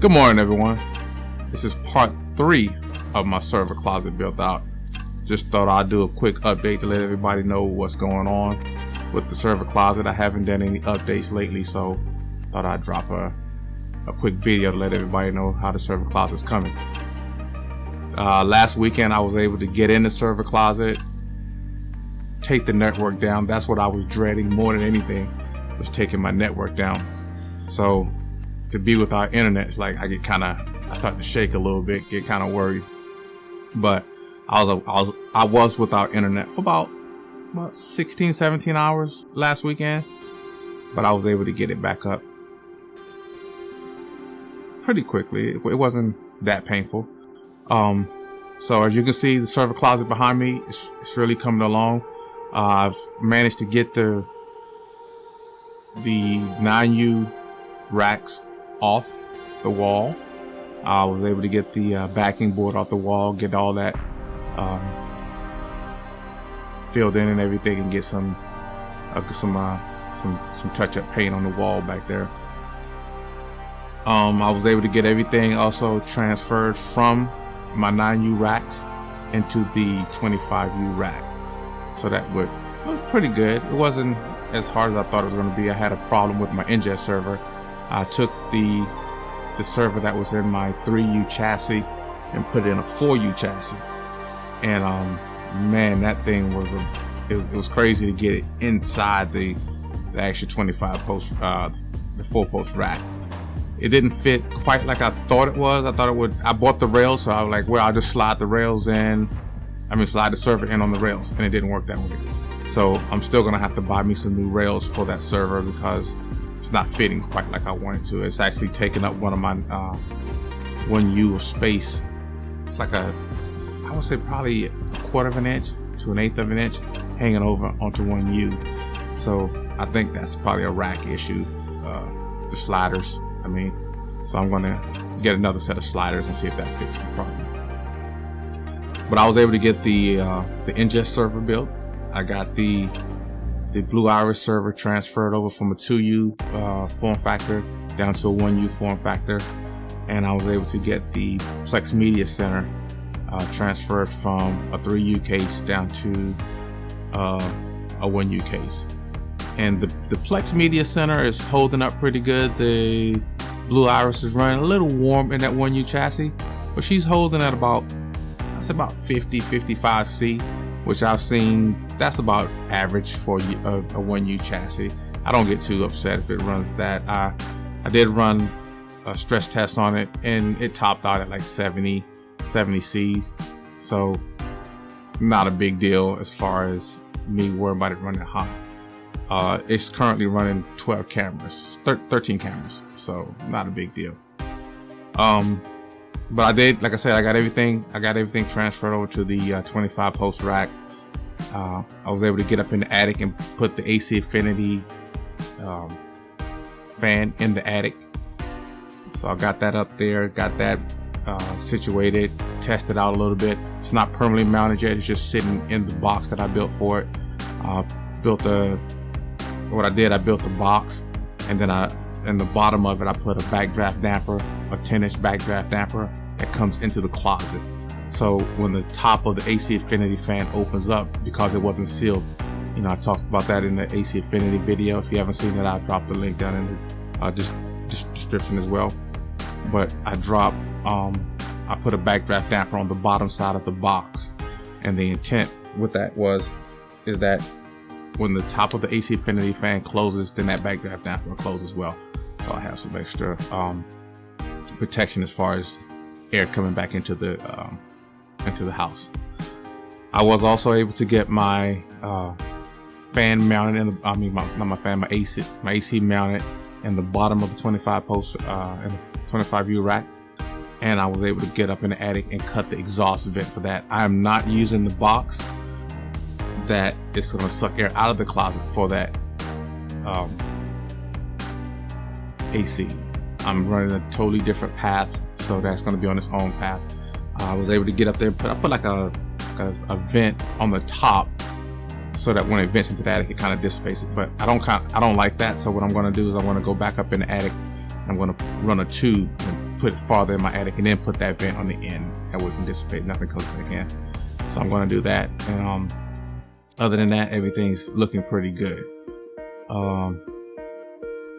Good morning, everyone. This is part 3 of my server closet built out. Just thought I'd do a quick update to let everybody know what's going on with the server closet. I haven't done any updates lately, so thought I'd drop a quick video to let everybody know how the server closet's coming. Last weekend I was able to get in the server closet, take the network down. That's what I was dreading more than anything, was taking my network down. So to be without internet, it's like I start to shake a little bit, get kind of worried. But I was without internet for about 16, 17 hours last weekend, but I was able to get it back up pretty quickly. It wasn't that painful. So as you can see, the server closet behind me, it's really coming along. I've managed to get the 9U racks off the wall. I was able to get the backing board off the wall, get all that filled in and everything, and get some touch-up paint on the wall back there. I was able to get everything also transferred from my 9U racks into the 25U rack, so that was pretty good. It wasn't as hard as I thought it was going to be. I had a problem with my ingest server. I took the server that was in my 3U chassis and put it in a 4U chassis, and man, that thing was it was crazy to get it inside the actual 25 post, the 4-post rack. It didn't fit quite like I thought it was. I thought it would. I bought the rails, so I was like, well, I'll just slide the rails in. Slide the server in on the rails, and it didn't work that way. So I'm still gonna have to buy me some new rails for that server because it's not fitting quite like I wanted to. It's actually taking up one of my 1U of space. It's like I would say probably 1/4 of an inch to 1/8 of an inch hanging over onto 1U. So I think that's probably a rack issue, the sliders. So I'm gonna get another set of sliders and see if that fixes the problem. But I was able to get the ingest server built. I got the Blue Iris server transferred over from a 2U form factor down to a 1U form factor, and I was able to get the Plex Media Center transferred from a 3U case down to a 1U case. And the Plex Media Center is holding up pretty good. The Blue Iris is running a little warm in that 1U chassis, but she's holding at about 50, 55 C, which I've seen that's about average for a 1U chassis. I don't get too upset if it runs that. I did run a stress test on it, and it topped out at like 70 C, so not a big deal as far as me worrying about it running hot. It's currently running 12 cameras, 13 cameras, so not a big deal. But I did, like I said, I got everything transferred over to the 25 post rack. I was able to get up in the attic and put the AC Infinity fan in the attic. So I got that up there, got that situated, tested out a little bit. It's not permanently mounted yet, it's just sitting in the box that I built for it. I built the box, and then in the bottom of it I put a backdraft damper, a 10-inch backdraft damper that comes into the closet. So when the top of the AC Infinity fan opens up, because it wasn't sealed, I talked about that in the AC Infinity video. If you haven't seen it, I'll drop the link down in the description as well. But I put a backdraft damper on the bottom side of the box, and the intent with that is that when the top of the AC Infinity fan closes, then that backdraft damper will close as well. So I have some extra protection as far as air coming back into the house. I was also able to get my fan mounted my AC mounted in the bottom of the 25 post in the 25U rack, and I was able to get up in the attic and cut the exhaust vent for that. I am not using the box that is going to suck air out of the closet for that AC. I'm running a totally different path, so that's going to be on its own path. I was able to get up there and put like a vent on the top, so that when it vents into the attic, it kind of dissipates it. But I don't like that. So what I'm going to do is I'm going to go back up in the attic. I'm going to run a tube and put it farther in my attic and then put that vent on the end. That way it can dissipate, nothing comes back in. So I'm gonna do that. And other than that, everything's looking pretty good.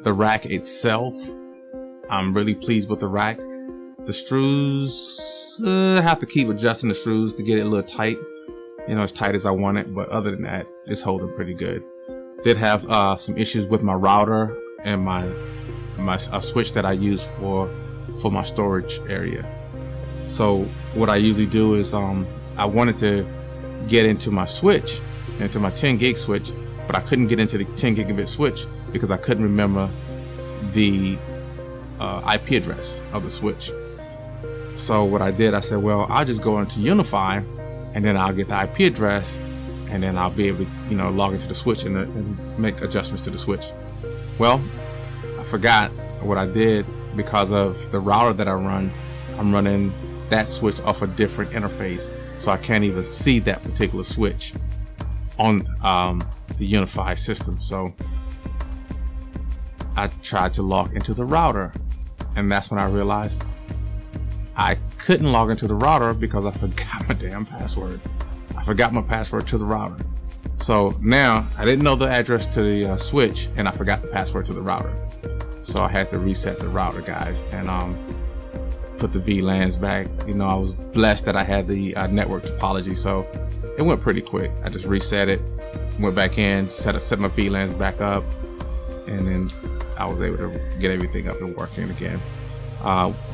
The rack itself, I'm really pleased with the rack. The screws, I have to keep adjusting the screws to get it a little tight, as tight as I want it. But other than that, it's holding pretty good. Did have some issues with my router and my switch that I use for my storage area. So what I usually do is I wanted to get into my switch, into my 10 gig switch, but I couldn't get into the 10 gigabit switch because I couldn't remember the IP address of the switch. So what I did, I said, well, I'll just go into UniFi and then I'll get the IP address and then I'll be able to, log into the switch and make adjustments to the switch. Well, I forgot what I did because of the router that I run. I'm running that switch off a different interface, so I can't even see that particular switch on the UniFi system. So I tried to log into the router, and that's when I realized I couldn't log into the router because I forgot my damn password. I forgot my password to the router. So now I didn't know the address to the switch, and I forgot the password to the router. So I had to reset the router, guys, and put the VLANs back. I was blessed that I had the network topology, so it went pretty quick. I just reset it, went back in, set my VLANs back up, and then I was able to get everything up and working again.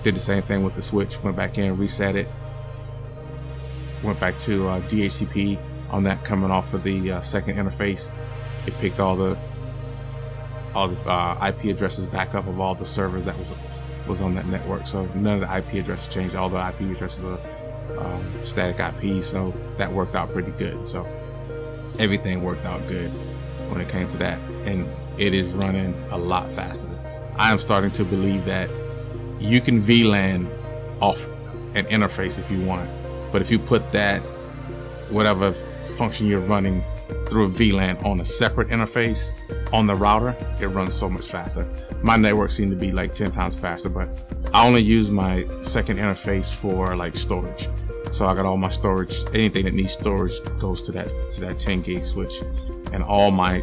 Did the same thing with the switch, went back in, reset it, went back to DHCP on that coming off of the second interface. It picked all the IP addresses back up of all the servers that was on that network. So none of the IP addresses changed. All the IP addresses are static IP, so that worked out pretty good. So everything worked out good when it came to that, and it is running a lot faster. I am starting to believe that you can VLAN off an interface if you want, but if you put that whatever function you're running through a VLAN on a separate interface on the router, it runs so much faster. My network seemed to be like 10 times faster, but I only use my second interface for like storage. So I got all my storage, anything that needs storage goes to that 10 gig switch, and all my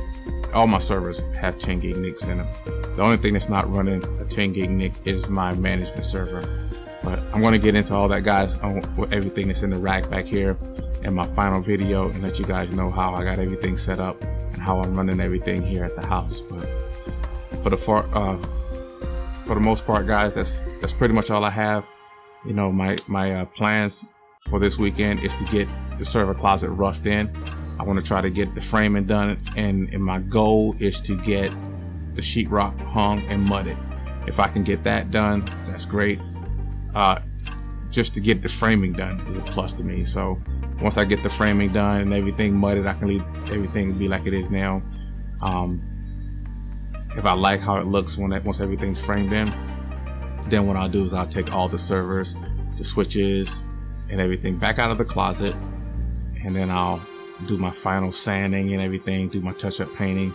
servers have 10 gig NICs in them. The only thing that's not running a 10 gig NIC is my management server. But I'm going to get into all that, guys, on everything that's in the rack back here in my final video, and let you guys know how I got everything set up and how I'm running everything here at the house. But for the most part, guys, that's pretty much all I have. My plans for this weekend is to get the server closet roughed in. I want to try to get the framing done, and my goal is to get the sheetrock hung and mudded. If I can get that done, that's great. Just to get the framing done is a plus to me. So once I get the framing done and everything mudded, I can leave everything be like it is now. If I like how it looks once everything's framed in, then what I'll do is I'll take all the servers, the switches, and everything back out of the closet, and then I'll do my final sanding and everything, do my touch-up painting,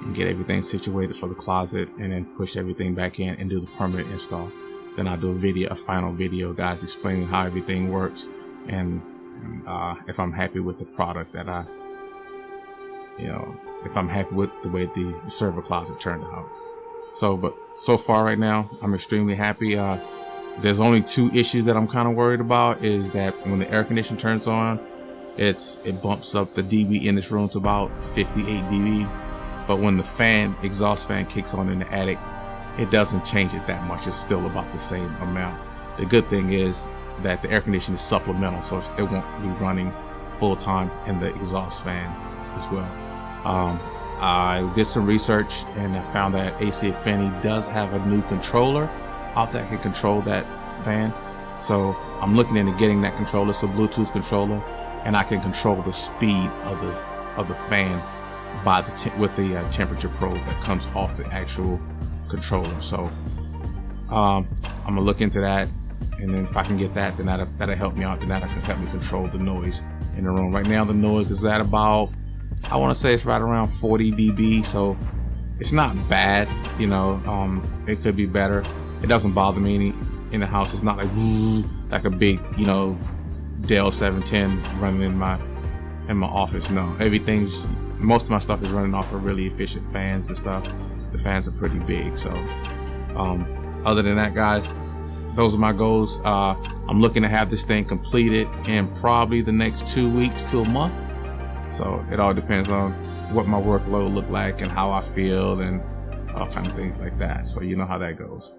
and get everything situated for the closet, and then push everything back in and do the permanent install. Then I'll do a final video, guys, explaining how everything works, and if I'm happy with the product that if I'm happy with the way the server closet turned out. But so far right now, I'm extremely happy. There's only two issues that I'm kind of worried about. Is that when the air conditioner turns on, it bumps up the dB in this room to about 58 dB. But when the exhaust fan kicks on in the attic, it doesn't change it that much. It's still about the same amount. The good thing is that the air conditioner is supplemental, so it won't be running full time in the exhaust fan as well. I did some research and I found that AC Affinity does have a new controller out that can control that fan. So I'm looking into getting that controller, so Bluetooth controller, and I can control the speed of the fan with the temperature probe that comes off the actual controller. So I'm gonna look into that, and then if I can get that, then that'll help me out. Then that can help me control the noise in the room. Right now the noise is at about, I want to say it's right around 40 dB, so it's not bad. It could be better. It doesn't bother me any. in the house. It's not like woo, like a big, you know, Dell 710 running in my office. No, most of my stuff is running off of really efficient fans and stuff. The fans are pretty big. So other than that, guys, those are my goals. I'm looking to have this thing completed in probably the next 2 weeks to a month. So it all depends on what my workload look like and how I feel and all kinds of things like that. So you know how that goes.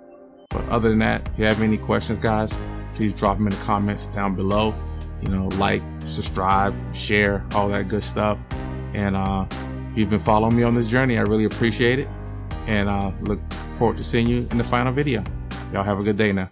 But other than that, if you have any questions, guys, please drop them in the comments down below. You know, like, subscribe, share, all that good stuff. And if you've been following me on this journey, I really appreciate it. And look forward to seeing you in the final video. Y'all have a good day now.